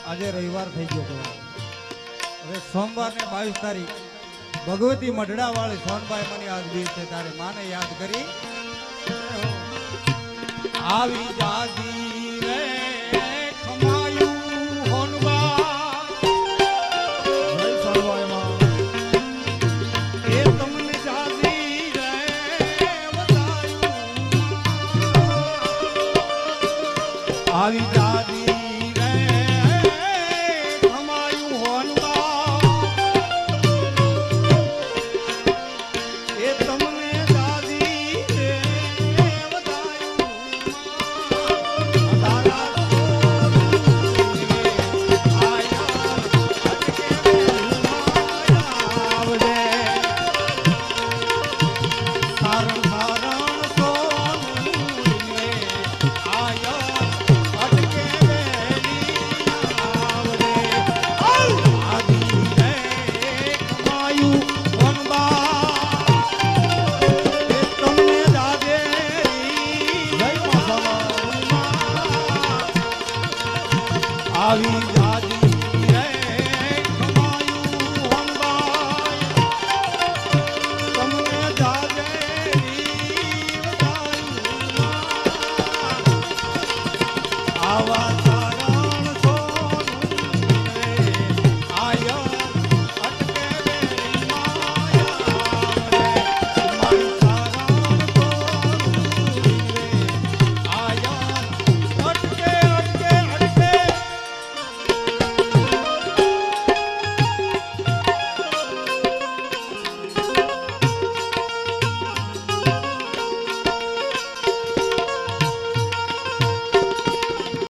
આજે રવિવાર થઈ ગયો તો હવે સોમવાર ને 22 તારીખ ભગવતી મઢડા વાળી સોનભાઈ મને આજ દિવસ છે તારે માને યાદ કરી આવી જાદી રે ખમાયું હોનવા જય સોનભાઈ માં એ તમને જાદી રે વધાયું આવી જાદી આવી